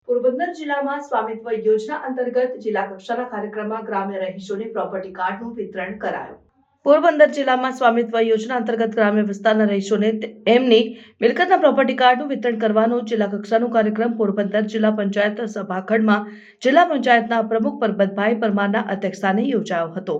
પોરબંદર જિલ્લામાં સ્વામિત્વ યોજના અંતર્ગત જિલ્લા કક્ષાના કાર્યક્રમમાં ગ્રામ્ય રહીશોને પ્રોપર્ટી કાર્ડનું વિતરણ કરાયું। પોરબંદર જિલ્લામાં સ્વામિત્વ યોજના અંતર્ગત ગ્રામ્ય વિસ્તારના રહીશોને એમની મિલકતના પ્રોપર્ટી કાર્ડનું વિતરણ કરવાનો જિલ્લા કક્ષાનો કાર્યક્રમ પોરબંદર જિલ્લા પંચાયત સભાખંડમાં જિલ્લા પંચાયતના પ્રમુખ પરબતભાઈ પરમારના અધ્યક્ષસ્થાને યોજાયો હતો।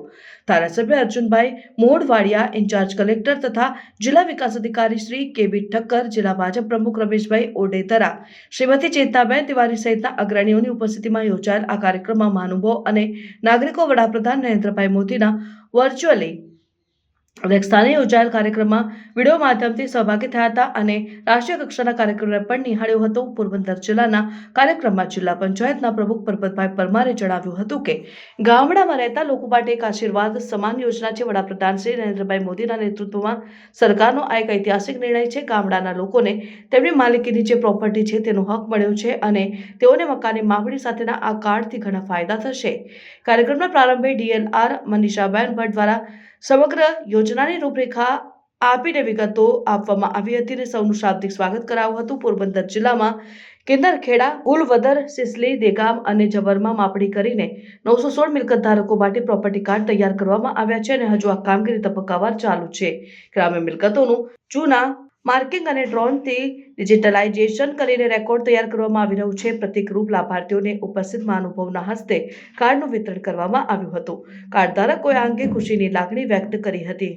ધારાસભ્ય અર્જુનભાઈ મોઢવાડિયા, ઇન્ચાર્જ કલેક્ટર તથા જિલ્લા વિકાસ અધિકારી શ્રી કેબી ઠક્કર, જિલ્લા ભાજપ પ્રમુખ રમેશભાઈ ઓડેતરા, શ્રીમતી ચેતનાબેન તિવારી સહિતના અગ્રણીઓની ઉપસ્થિતિમાં યોજાયેલ આ કાર્યક્રમમાં મહાનુભાવો અને નાગરિકો વડાપ્રધાન નરેન્દ્રભાઈ મોદીના વર્ચ્યુઅલી અધ્યક્ષસ્થાને યોજાયેલ કાર્યક્રમમાં વિડીયો માધ્યમથી સહભાગી થયા હતા અને રાષ્ટ્રીય કક્ષાના કાર્યક્રમને પણ નિહાળ્યો હતો। પોરબંદર જિલ્લાના કાર્યક્રમમાં જિલ્લા પંચાયતના પ્રમુખ પરબતભાઈ પરમારે જણાવ્યું હતું કે ગામડામાં રહેતા લોકો માટે એક આશીર્વાદ સમાન યોજના છે। વડાપ્રધાન શ્રી નરેન્દ્રભાઈ મોદીના નેતૃત્વમાં સરકારનો આ એક ઐતિહાસિક નિર્ણય છે। ગામડાના લોકોને તેમની માલિકીની જે પ્રોપર્ટી છે તેનો હક મળ્યો છે અને તેઓને મકાનની માગણી સાથેના આ કાર્ડથી ઘણા ફાયદા થશે। કાર્યક્રમના પ્રારંભે ડીએલઆર મનીષાબેન ભટ્ટ દ્વારા સમગ્ર યોજનાની રૂપરેખા આપીને વિગતો આપવામાં આવી હતી અને સૌનું શાબ્દિક સ્વાગત કરાયું હતું। પોરબંદર જિલ્લામાં કિન્નરખેડા, ઉલવદર, સિસલી, દેગામ અને જવરમાં માપણી કરીને 916 મિલકત ધારકો માટે પ્રોપર્ટી કાર્ડ તૈયાર કરવામાં આવ્યા છે અને હજુ આ કામગીરી તબક્કાવાર ચાલુ છે। ગ્રામ્ય મિલકતોનું જૂના માર્કિંગ અને ડ્રોનથી ડિજિટલાઇઝેશન કરીને રેકોર્ડ તૈયાર કરવામાં આવી રહ્યું છે। પ્રતિકરૂપ લાભાર્થીઓને ઉપસ્થિત મહાનુભાવોના હસ્તે કાર્ડનું વિતરણ કરવામાં આવ્યું હતું। કાર્ડ ધારકોએ આ અંગે ખુશીની લાગણી વ્યક્ત કરી હતી।